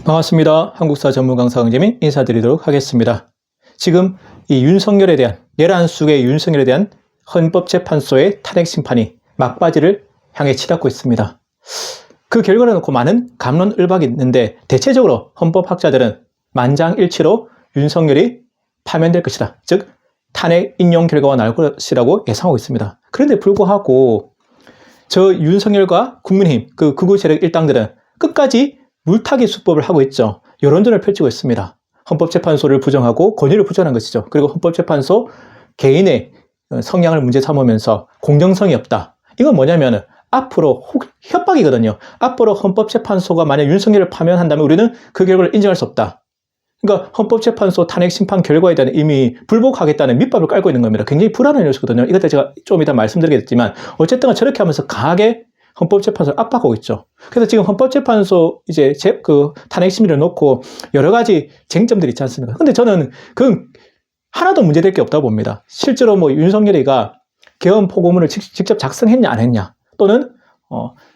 반갑습니다. 한국사 전문 강사 강재민 인사드리도록 하겠습니다. 지금 이 윤석열에 대한, 내란 속의 윤석열에 대한 헌법재판소의 탄핵 심판이 막바지를 향해 치닫고 있습니다. 그 결과를 놓고 많은 갑론을박이 있는데 대체적으로 헌법학자들은 만장일치로 윤석열이 파면될 것이다. 즉 탄핵 인용 결과가 나올 것이라고 예상하고 있습니다. 그런데 불구하고 저 윤석열과 국민의힘, 그 극우 세력 일당들은 끝까지 물타기 수법을 하고 있죠. 여론전을 펼치고 있습니다. 헌법재판소를 부정하고 권위를 부정하는 것이죠. 그리고 헌법재판소 개인의 성향을 문제 삼으면서 공정성이 없다. 이건 뭐냐면 앞으로 협박이거든요. 앞으로 헌법재판소가 만약 윤석열을 파면한다면 우리는 그 결과를 인정할 수 없다. 그러니까 헌법재판소 탄핵 심판 결과에 대한 이미 불복하겠다는 밑밥을 깔고 있는 겁니다. 굉장히 불안한 뉴스거든요. 이것도 제가 좀 이따 말씀드리겠지만 어쨌든 저렇게 하면서 강하게 헌법재판소를 압박하고 있죠. 그래서 지금 헌법재판소 이제 그 탄핵 심의를 놓고 여러 가지 쟁점들이 있지 않습니까? 근데 저는 그 하나도 문제될 게 없다고 봅니다. 실제로 뭐 윤석열이가 개헌 포고문을 직접 작성했냐 안 했냐, 또는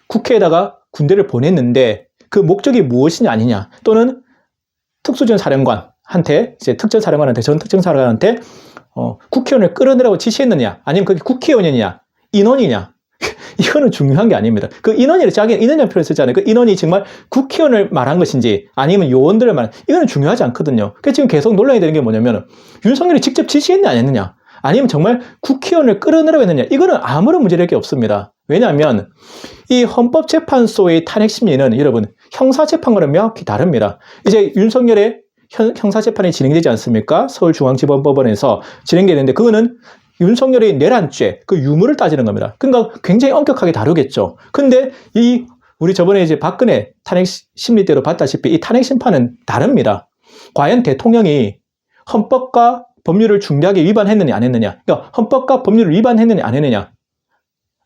국회에다가 군대를 보냈는데 그 목적이 무엇이냐 아니냐, 또는 특수전사령관한테, 이제 특전사령관한테, 전 특전사령관한테 국회의원을 끌어내라고 지시했느냐, 아니면 그게 국회의원이냐, 인원이냐, 이거는 중요한 게 아닙니다. 그 인원이라 자기는 인원이라는 표현을 쓰잖아요. 그 인원이 정말 국회의원을 말한 것인지 아니면 요원들을 말한, 이거는 중요하지 않거든요. 그래서 지금 계속 논란이 되는 게 뭐냐면 윤석열이 직접 지시했냐 안 했느냐, 아니면 정말 국회의원을 끌어내라고 했느냐, 이거는 아무런 문제될 게 없습니다. 왜냐하면 이 헌법재판소의 탄핵 심리는 여러분 형사재판과는 명확히 다릅니다. 이제 윤석열의 형사재판이 진행되지 않습니까? 서울중앙지법법원에서 진행되는데 그거는 윤석열의 내란죄, 그 유무를 따지는 겁니다. 그러니까 굉장히 엄격하게 다루겠죠. 근데 우리 저번에 이제 박근혜 탄핵 심리대로 봤다시피 이 탄핵 심판은 다릅니다. 과연 대통령이 헌법과 법률을 중대하게 위반했느냐 안 했느냐, 그러니까 헌법과 법률을 위반했느냐 안 했느냐,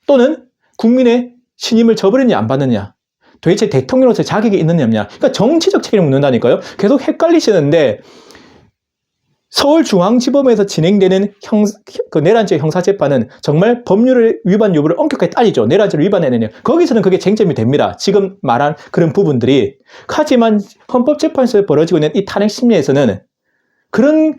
또는 국민의 신임을 저버렸냐 안 받느냐, 도대체 대통령으로서 자격이 있느냐 없느냐, 그러니까 정치적 책임을 묻는다니까요. 계속 헷갈리시는데 서울중앙지법에서 진행되는 그 내란죄 형사재판은 정말 법률을 위반 여부를 엄격하게 따지죠. 내란죄를 위반했느냐. 거기서는 그게 쟁점이 됩니다. 지금 말한 그런 부분들이. 하지만 헌법재판소에 벌어지고 있는 이 탄핵 심리에서는 그런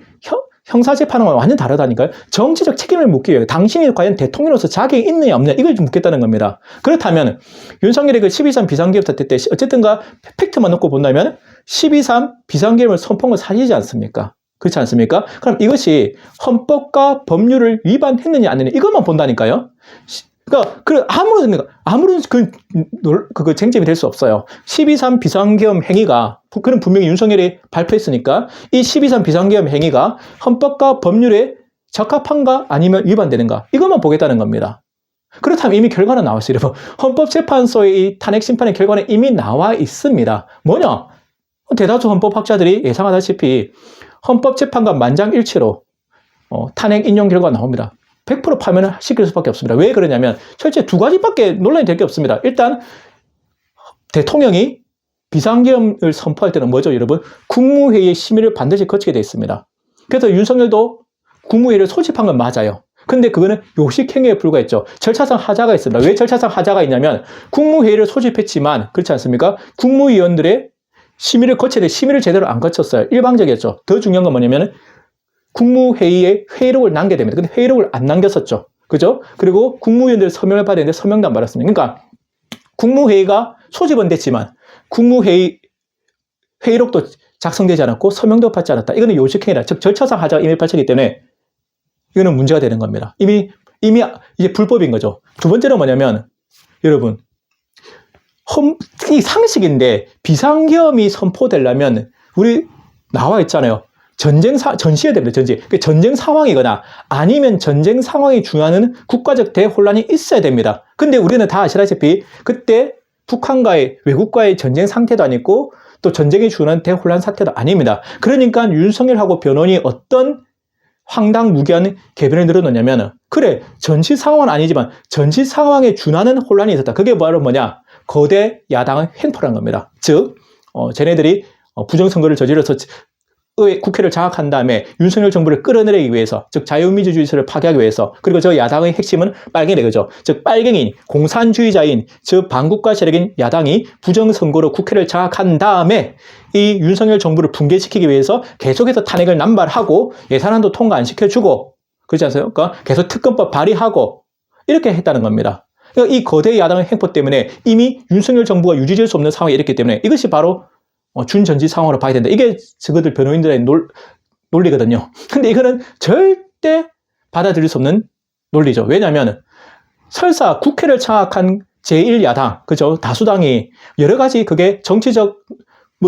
형사재판은 완전 다르다니까요. 정치적 책임을 묻기 위해 당신이 과연 대통령으로서 자격이 있느냐 없느냐 이걸 좀 묻겠다는 겁니다. 그렇다면 윤석열의 그 12.3 비상계엄 사태 때 어쨌든가 팩트만 놓고 본다면 12.3 비상계엄을 선포한 건 사실이지 않습니까? 그렇지 않습니까? 그럼 이것이 헌법과 법률을 위반했느냐 안 했느냐 이것만 본다니까요. 그러니까 아무런 그 쟁점이 될 수 없어요. 12.3 비상계엄 행위가, 그는 분명히 윤석열이 발표했으니까 이 12.3 비상계엄 행위가 헌법과 법률에 적합한가 아니면 위반되는가 이것만 보겠다는 겁니다. 그렇다면 이미 결과는 나왔어요. 헌법재판소의 이 탄핵 심판의 결과는 이미 나와 있습니다. 뭐냐? 대다수 헌법학자들이 예상하다시피 헌법재판관 만장일치로 탄핵 인용 결과가 나옵니다. 100% 파면을 시킬 수밖에 없습니다. 왜 그러냐면 실제 두 가지밖에 논란이 될 게 없습니다. 일단 대통령이 비상계엄을 선포할 때는 뭐죠, 여러분? 국무회의의 심의를 반드시 거치게 되어 있습니다. 그래서 윤석열도 국무회의를 소집한 건 맞아요. 근데 그거는 요식행위에 불과했죠. 절차상 하자가 있습니다. 왜 절차상 하자가 있냐면 국무회의를 소집했지만 그렇지 않습니까? 국무위원들의 심의를 거쳐야 돼. 심의를 제대로 안 거쳤어요. 일방적이었죠. 더 중요한 건 뭐냐면 국무회의에 회의록을 남겨야 됩니다. 근데 회의록을 안 남겼었죠. 그죠? 그리고 국무위원들 서명을 받아야 되는데 서명도 안 받았습니다. 그러니까 국무회의가 소집은 됐지만 국무회의 회의록도 작성되지 않았고 서명도 받지 않았다. 이거는 요식행위라. 즉 절차상 하자가 이미 발생했기 때문에 이거는 문제가 되는 겁니다. 이미 이제 불법인 거죠. 두 번째는 뭐냐면 여러분 이 상식인데 비상계엄이 선포되려면 우리 나와 있잖아요. 전시해야 됩니다. 전쟁 상황이거나 아니면 전쟁 상황이 중요한 국가적 대혼란이 있어야 됩니다. 근데 우리는 다 아시다시피 그때 북한과의 외국과의 전쟁 상태도 아니고 또 전쟁이 중요한 대혼란 사태도 아닙니다. 그러니까 윤석열하고 변호인이 어떤 황당무계한 개변을 늘어놓냐면 그래 전시 상황은 아니지만 전시 상황에 준하는 혼란이 있었다. 그게 바로 뭐냐? 거대 야당의 횡포라는 겁니다. 즉 쟤네들이 부정선거를 저질러서 국회를 장악한 다음에 윤석열 정부를 끌어내리기 위해서, 즉 자유민주주의를 파괴하기 위해서, 그리고 저 야당의 핵심은 빨갱이 그죠? 즉 빨갱이인 공산주의자인 저 반국가 세력인 야당이 부정선거로 국회를 장악한 다음에 이 윤석열 정부를 붕괴시키기 위해서 계속해서 탄핵을 남발하고 예산안도 통과 안 시켜주고, 그렇지 않습니까? 계속 특검법 발의하고 이렇게 했다는 겁니다. 그러니까 이 거대 야당의 행포 때문에 이미 윤석열 정부가 유지될 수 없는 상황이 이렇기 때문에 이것이 바로 준전지 상황으로 봐야 된다. 이게 저것들 변호인들의 논리거든요. 근데 이거는 절대 받아들일 수 없는 논리죠. 왜냐하면 설사 국회를 장악한 제1야당, 그죠? 다수당이 여러 가지 그게 정치적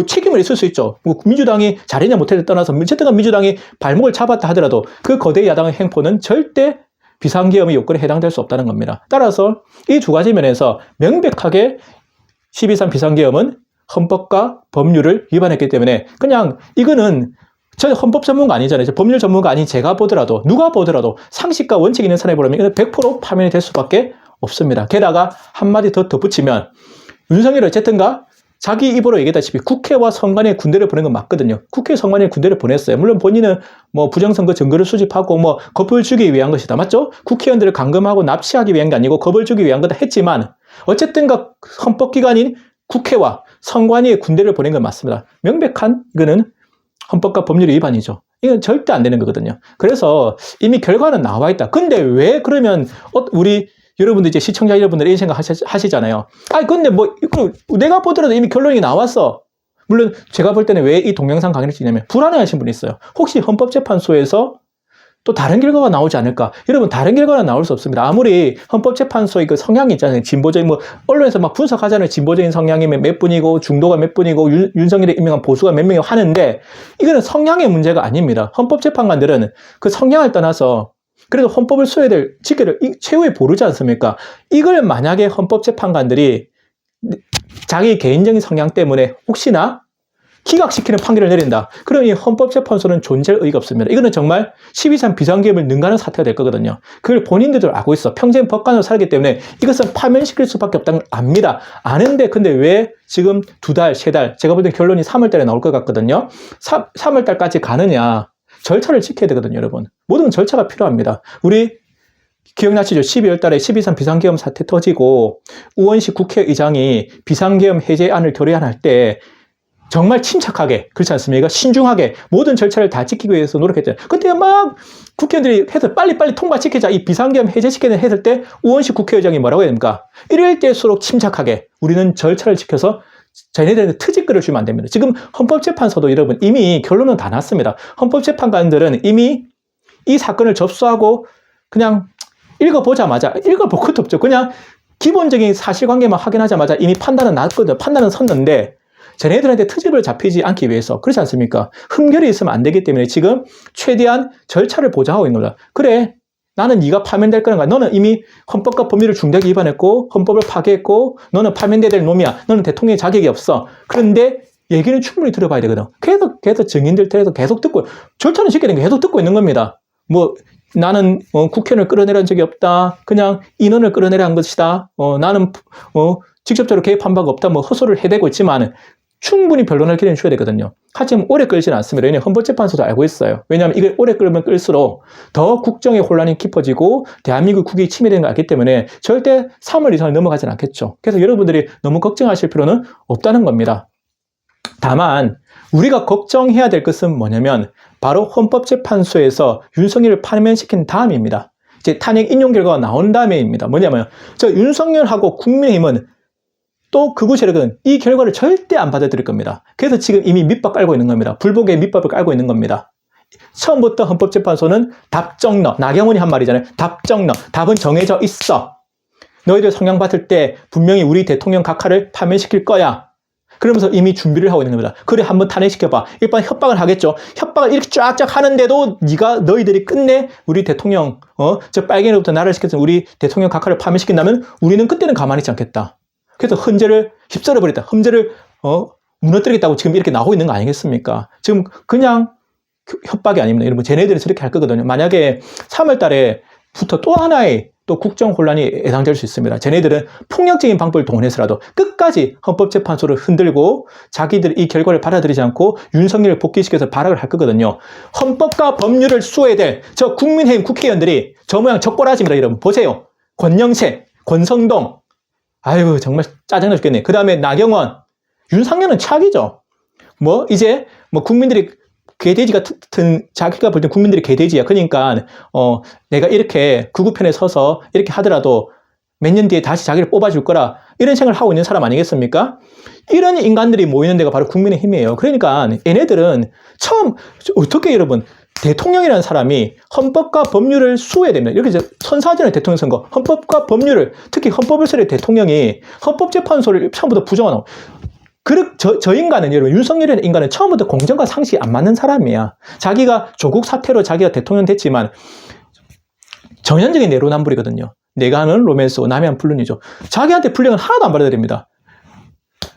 책임을 있을 수 있죠. 민주당이 잘했냐 못했냐 떠나서 어쨌든 민주당이 발목을 잡았다 하더라도 그 거대 야당의 행포는 절대 비상계엄의 요건에 해당될 수 없다는 겁니다. 따라서 이 두 가지 면에서 명백하게 12.3 비상계엄은 헌법과 법률을 위반했기 때문에 그냥 이거는 저 헌법 전문가 아니잖아요. 법률 전문가 아닌 제가 보더라도 누가 보더라도 상식과 원칙 있는 사람이 보려면 이건 100% 파면이 될 수밖에 없습니다. 게다가 한마디 더 덧붙이면 윤석열이 어쨌든가 자기 입으로 얘기했다시피 국회와 선관위에 군대를 보낸 건 맞거든요. 국회 선관위에 군대를 보냈어요. 물론 본인은 부정선거 증거를 수집하고 겁을 주기 위한 것이다. 맞죠? 국회의원들을 감금하고 납치하기 위한 게 아니고 겁을 주기 위한 거다 했지만 어쨌든가 헌법기관인 국회와 선관위에 군대를 보낸 건 맞습니다. 명백한 이거는 헌법과 법률 위반이죠. 이건 절대 안 되는 거거든요. 그래서 이미 결과는 나와 있다. 근데 왜 그러면 우리 여러분들 이제 시청자 여러분들 이런 생각 하시잖아요. 근데 내가 보더라도 이미 결론이 나왔어. 물론 제가 볼 때는 왜 이 동영상 강의를 찍냐면 불안해하신 분이 있어요. 혹시 헌법재판소에서 또 다른 결과가 나오지 않을까? 여러분, 다른 결과는 나올 수 없습니다. 아무리 헌법재판소의 그 성향이 있잖아요. 진보적인, 언론에서 막 분석하잖아요. 진보적인 성향이 몇 분이고, 중도가 몇 분이고, 윤석열이 임명한 보수가 몇 명이고 하는데, 이거는 성향의 문제가 아닙니다. 헌법재판관들은 그 성향을 떠나서, 그래도 헌법을 지켜야 될 최후의 보루지 않습니까? 이걸 만약에 헌법재판관들이 자기 개인적인 성향 때문에 혹시나 기각시키는 판결을 내린다. 그럼 이 헌법재판소는 존재할 의의가 없습니다. 이거는 정말 12.3 비상계엄을 능가하는 사태가 될 거거든요. 그걸 본인들도 알고 있어. 평생 법관으로 살았기 때문에 이것은 파면시킬 수밖에 없다는 걸 압니다. 아는데 근데 왜 지금 2달, 3달, 제가 볼 때 결론이 3월달에 나올 것 같거든요. 3월달까지 가느냐. 절차를 지켜야 되거든요, 여러분. 모든 절차가 필요합니다. 우리 기억나시죠? 12월 달에 12.3 비상계엄 사태 터지고 우원식 국회의장이 비상계엄 해제안을 결의안할 때 정말 침착하게, 그렇지 않습니까? 신중하게 모든 절차를 다 지키기 위해서 노력했잖아요. 근데 막 국회의원들이 해서 빨리빨리 통과시키자, 이 비상계엄 해제시키는 했을 때 우원식 국회의장이 뭐라고 해야 됩니까? 이럴 때일수록 침착하게 우리는 절차를 지켜서 자기네들한테 트집글을 주면 안 됩니다. 지금 헌법재판소도 여러분 이미 결론은 다 났습니다. 헌법재판관들은 이미 이 사건을 접수하고 그냥 읽어보자마자, 읽어볼 것도 없죠. 그냥 기본적인 사실관계만 확인하자마자 이미 판단은 났거든요. 판단은 섰는데 쟤네들한테 트집을 잡히지 않기 위해서, 그렇지 않습니까? 흠결이 있으면 안 되기 때문에 지금 최대한 절차를 보장하고 있는 거다. 그래, 나는 네가 파면될 거는 거야. 너는 이미 헌법과 법률을 중대하게 위반했고 헌법을 파괴했고 너는 파면돼야 될 놈이야. 너는 대통령의 자격이 없어. 그런데 얘기는 충분히 들어봐야 되거든. 계속 증인들 통해서 계속 듣고, 절차는 지켜야 되는 게 계속 듣고 있는 겁니다. 나는 국회의원을 끌어내려한 적이 없다. 그냥 인원을 끌어내려 한 것이다. 나는 직접적으로 개입한 바가 없다. 헛소리를 해대고 있지만 충분히 변론할 기회는 줘야 되거든요. 하지만 오래 끌지는 않습니다. 왜냐하면 헌법재판소도 알고 있어요. 왜냐하면 이걸 오래 끌면 끌수록 더 국정의 혼란이 깊어지고 대한민국 국익이 침해되는 걸 알기 때문에 절대 3월 이상을 넘어가지는 않겠죠. 그래서 여러분들이 너무 걱정하실 필요는 없다는 겁니다. 다만 우리가 걱정해야 될 것은 뭐냐면 바로 헌법재판소에서 윤석열을 파면시킨 다음입니다. 이제 탄핵 인용 결과가 나온 다음에입니다. 뭐냐면 윤석열하고 국민의힘은 또 극우 세력은 이 결과를 절대 안 받아들일 겁니다. 그래서 지금 이미 밑밥 깔고 있는 겁니다. 불복의 밑밥을 깔고 있는 겁니다. 처음부터 헌법재판소는 답정너, 나경원이 한 말이잖아요. 답정너, 답은 정해져 있어. 너희들 성향 봤을 때 분명히 우리 대통령 각하를 파면시킬 거야. 그러면서 이미 준비를 하고 있는 겁니다. 그래, 한번 탄핵시켜봐. 일단 협박을 하겠죠. 협박을 이렇게 쫙쫙 하는데도 너희들이 끝내 우리 대통령, 저 빨갱이로부터 나라를 시켜서 우리 대통령 각하를 파면시킨다면 우리는 그때는 가만히 있지 않겠다. 그래서 헌재를 휩쓸어버렸다. 헌재를 무너뜨리겠다고 지금 이렇게 나오고 있는 거 아니겠습니까? 지금 그냥 협박이 아닙니다. 여러분, 쟤네들이 저렇게 할 거거든요. 만약에 3월 달에부터 또 또 국정 혼란이 예상될 수 있습니다. 쟤네들은 폭력적인 방법을 동원해서라도 끝까지 헌법재판소를 흔들고 자기들 이 결과를 받아들이지 않고 윤석열을 복귀시켜서 발악을 할 거거든요. 헌법과 법률을 수호해야 될 저 국민의힘 국회의원들이 저 모양 적벌하집니다. 여러분 보세요. 권영세, 권성동, 아유 정말 짜증나 죽겠네. 그 다음에 나경원, 윤상현은 최악이죠. 뭐 이제 뭐 국민들이 개돼지 같은, 자기가 볼 땐 국민들이 개돼지야. 그러니까 내가 이렇게 극우편에 서서 이렇게 하더라도 몇 년 뒤에 다시 자기를 뽑아줄 거라, 이런 생각을 하고 있는 사람 아니겠습니까? 이런 인간들이 모이는 데가 바로 국민의힘이에요. 그러니까 얘네들은 처음, 어떻게 여러분, 대통령이라는 사람이 헌법과 법률을 수호해야 됩니다. 이렇게 선사하잖아요. 대통령 선거. 헌법과 법률을, 특히 헌법을 쓰는 대통령이 헌법재판소를 처음부터 부정하는, 저 인간은, 여러분, 윤석열이라는 인간은 처음부터 공정과 상식이 안 맞는 사람이야. 자기가 조국 사태로 자기가 대통령 됐지만 전형적인 내로남불이거든요. 내가 하는 로맨스고 남이 하는 불륜이죠. 자기한테 불륜은 하나도 안 받아들입니다.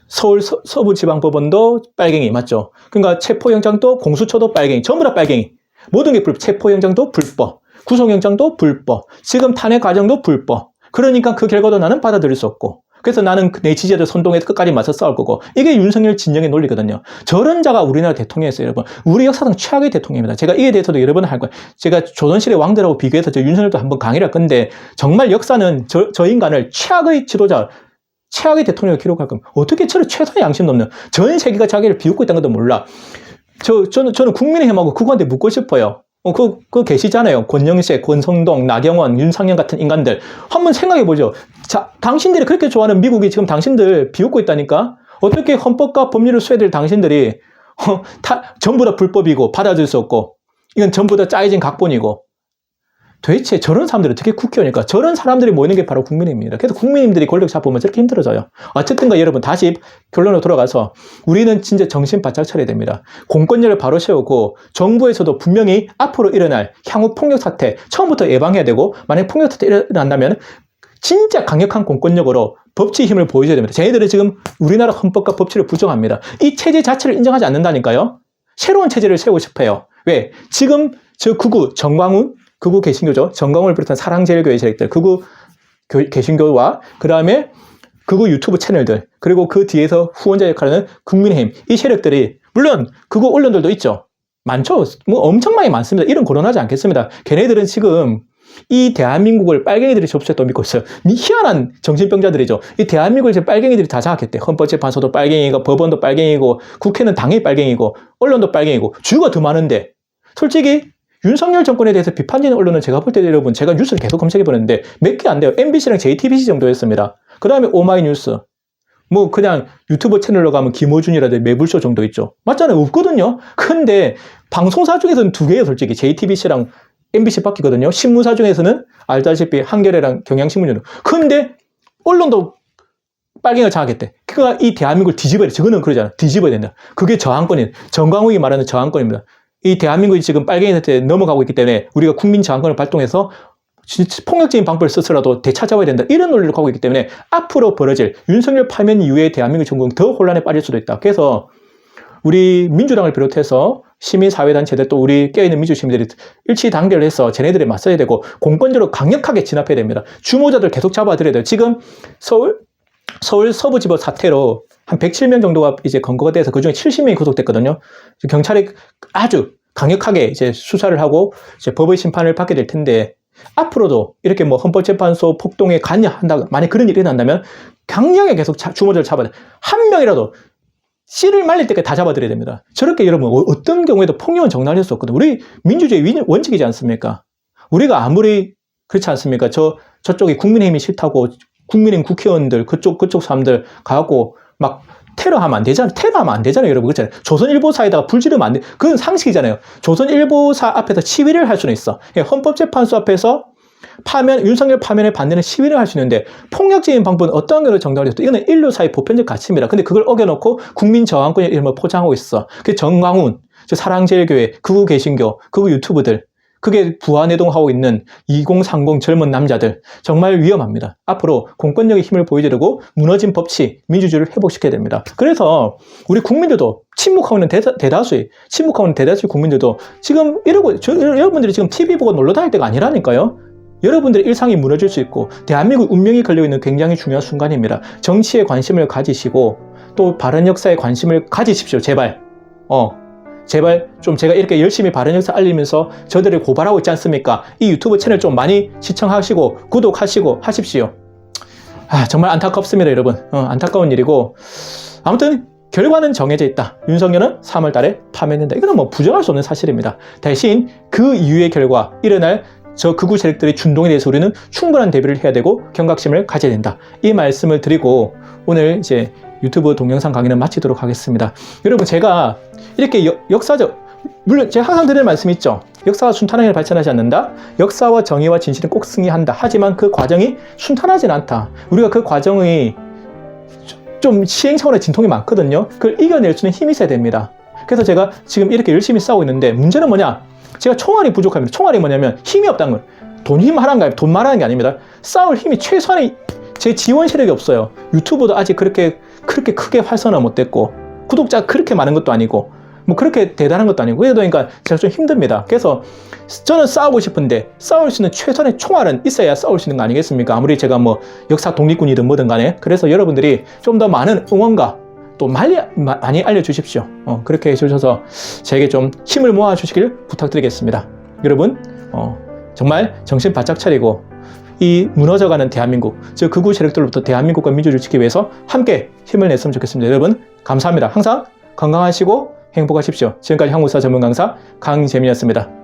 서울 서부지방법원도 빨갱이 맞죠? 그러니까 체포영장도 공수처도 빨갱이, 전부 다 빨갱이. 모든 게 불법. 체포영장도 불법, 구속영장도 불법, 지금 탄핵 과정도 불법. 그러니까 그 결과도 나는 받아들일 수 없고, 그래서 나는 내 지지자들 선동해서 끝까지 맞서 싸울 거고, 이게 윤석열 진영의 논리거든요. 저런 자가 우리나라 대통령이었어요, 여러분. 우리 역사상 최악의 대통령입니다. 제가 이에 대해서도 여러 번 할 거예요. 제가 조선시대 왕들하고 비교해서 저 윤석열도 한번 강의를 할 건데, 정말 역사는 저 인간을 최악의 지도자, 최악의 대통령을 기록할 겁니다. 어떻게 저런 최소의 양심 없는, 전 세계가 자기를 비웃고 있다는 것도 몰라. 저는 국민의힘하고 그거한테 묻고 싶어요. 그거 계시잖아요. 권영세, 권성동, 나경원, 윤상현 같은 인간들. 한번 생각해보죠. 자, 당신들이 그렇게 좋아하는 미국이 지금 당신들 비웃고 있다니까? 어떻게 헌법과 법률을 수호해야 당신들이, 전부 다 불법이고, 받아줄 수 없고, 이건 전부 다 짜여진 각본이고, 도대체 저런 사람들이 어떻게 국회의원일까? 저런 사람들이 모이는 게 바로 국민의힘입니다. 그래서 국민의힘들이 권력 잡으면 저렇게 힘들어져요. 어쨌든가 여러분, 다시 결론으로 돌아가서 우리는 진짜 정신 바짝 차려야 됩니다. 공권력을 바로 세우고, 정부에서도 분명히 앞으로 일어날 향후 폭력 사태 처음부터 예방해야 되고, 만약 폭력 사태 일어난다면 진짜 강력한 공권력으로 법치의 힘을 보여줘야 됩니다. 쟤네들은 지금 우리나라 헌법과 법치를 부정합니다. 이 체제 자체를 인정하지 않는다니까요. 새로운 체제를 세우고 싶어요. 왜? 지금 저 극우 정광훈, 극우 개신교죠. 정광훈을 비롯한 사랑제일교회 세력들, 극우 개신교와 그 다음에 극우 유튜브 채널들, 그리고 그 뒤에서 후원자 역할을 하는 국민의힘, 이 세력들이, 물론 극우 언론들도 있죠. 많죠. 뭐 엄청 많이 많습니다. 이런 거론하지 않겠습니다. 걔네들은 지금 이 대한민국을 빨갱이들이 접수했다고 믿고 있어요. 희한한 정신병자들이죠. 이 대한민국을 지금 빨갱이들이 다 장악했대. 헌법재판소도 빨갱이고, 법원도 빨갱이고, 국회는 당연히 빨갱이고, 언론도 빨갱이고, 주가 더 많은데, 솔직히 윤석열 정권에 대해서 비판적인 언론은 제가 볼 때 여러분, 제가 뉴스를 계속 검색해보는데 몇 개 안 돼요. MBC랑 JTBC 정도였습니다. 그 다음에 오마이뉴스, 뭐 그냥 유튜브 채널로 가면 김호준이라든지 매불쇼 정도 있죠. 맞잖아요. 없거든요. 근데 방송사 중에서는 두 개예요. 솔직히 JTBC랑 MBC 바뀌거든요. 신문사 중에서는 알다시피 한겨레랑 경향신문 정도. 근데 언론도 빨갱이가 장악했대. 그러니까 이 대한민국을 뒤집어야 돼. 저거는 그러잖아. 뒤집어야 된다. 그게 저항권이에요. 정광훈이 말하는 저항권입니다. 이 대한민국이 지금 빨갱이 사태에 넘어가고 있기 때문에 우리가 국민 저항권을 발동해서 폭력적인 방법을 써서라도 되찾아와야 된다. 이런 논리를 가고 있기 때문에 앞으로 벌어질 윤석열 파면 이후에 대한민국 전국은 더 혼란에 빠질 수도 있다. 그래서 우리 민주당을 비롯해서 시민사회단체들, 또 우리 깨어있는 민주시민들이 일치단결해서 쟤네들에 맞서야 되고, 공권력으로 강력하게 진압해야 됩니다. 주모자들 계속 잡아들여야 돼요. 지금 서울 서부지법 사태로 한 107명 정도가 이제 검거가 돼서 그중에 70명이 구속됐거든요. 경찰이 아주 강력하게 이제 수사를 하고 이제 법의 심판을 받게 될 텐데, 앞으로도 이렇게 뭐 헌법재판소 폭동에 관여한다, 만약 그런 일이 일어난다면 강력하게 계속 주모자를 잡아야 돼. 한 명이라도 씨를 말릴 때까지 다 잡아들여야 됩니다. 저렇게 여러분, 어떤 경우에도 폭력은 정당할 수 없거든요. 우리 민주주의 원칙이지 않습니까? 우리가 아무리 그렇지 않습니까? 저쪽이 국민의힘이 싫다고 국민의힘 국회의원들, 그쪽 사람들 가갖고 막 테러하면 안 되잖아요. 테러하면 안 되잖아요, 여러분. 그렇잖아요. 조선일보사에다가 불 지르면 안 돼. 그건 상식이잖아요. 조선일보사 앞에서 시위를 할 수는 있어. 헌법재판소 앞에서 윤석열 파면에 반대는 시위를 할 수 있는데, 폭력적인 방법은 어떠한 경우를 정당화를 해도 이거는 인류사의 보편적 가치입니다. 근데 그걸 어겨놓고 국민 저항권의 이름을 포장하고 있어. 그 정광훈, 사랑제일교회, 극우 개신교, 극우 유튜브들, 그게 부안해동하고 있는 2030 젊은 남자들, 정말 위험합니다. 앞으로 공권력의 힘을 보여주려고 무너진 법치, 민주주의를 회복시켜야 됩니다. 그래서 우리 국민들도 침묵하고 있는 대다수의 국민들도 지금 이러고, 여러분들이 지금 TV 보고 놀러 다닐 때가 아니라니까요. 여러분들의 일상이 무너질 수 있고 대한민국 운명이 걸려있는 굉장히 중요한 순간입니다. 정치에 관심을 가지시고 또 바른 역사에 관심을 가지십시오. 제발. 제발 좀 제가 이렇게 열심히 바른 역사 알리면서 저들을 고발하고 있지 않습니까? 이 유튜브 채널 좀 많이 시청하시고 구독하시고 하십시오. 정말 안타깝습니다, 여러분. 안타까운 일이고 아무튼 결과는 정해져 있다. 윤석열은 3월 달에 파면된다. 이거는 뭐 부정할 수 없는 사실입니다. 대신 그 이후의 결과, 일어날 저 극우 세력들의 준동에 대해서 우리는 충분한 대비를 해야 되고 경각심을 가져야 된다. 이 말씀을 드리고 오늘 이제 유튜브 동영상 강의는 마치도록 하겠습니다. 여러분, 제가 이렇게 역사적, 물론 제가 항상 드리는 말씀이 있죠. 역사가 순탄하게 발전하지 않는다. 역사와 정의와 진실은 꼭 승리한다. 하지만 그 과정이 순탄하진 않다. 우리가 그 과정이 좀 시행착오의 진통이 많거든요. 그걸 이겨낼 수 있는 힘이 있어야 됩니다. 그래서 제가 지금 이렇게 열심히 싸우고 있는데 문제는 뭐냐? 제가 총알이 부족합니다. 총알이 뭐냐면 힘이 없다는 걸. 돈 힘 하라는 게, 돈 말하는 게 아닙니다. 싸울 힘이 최소한의 제 지원 세력이 없어요. 유튜브도 아직 그렇게 크게 활성화 못 됐고 구독자가 그렇게 많은 것도 아니고 뭐 그렇게 대단한 것도 아니고 그러니까 제가 좀 힘듭니다. 그래서 저는 싸우고 싶은데 싸울 수 있는 최선의 총알은 있어야 싸울 수 있는 거 아니겠습니까? 아무리 제가 뭐 역사 독립군이든 뭐든 간에. 그래서 여러분들이 좀 더 많은 응원과 또 많이 알려주십시오. 그렇게 해주셔서 저에게 좀 힘을 모아주시길 부탁드리겠습니다. 여러분, 정말 정신 바짝 차리고 이 무너져가는 대한민국, 저 극우 세력들로부터 대한민국과 민주주의를 지키기 위해서 함께 힘을 냈으면 좋겠습니다. 여러분, 감사합니다. 항상 건강하시고 행복하십시오. 지금까지 한국사 전문 강사 강재민이었습니다.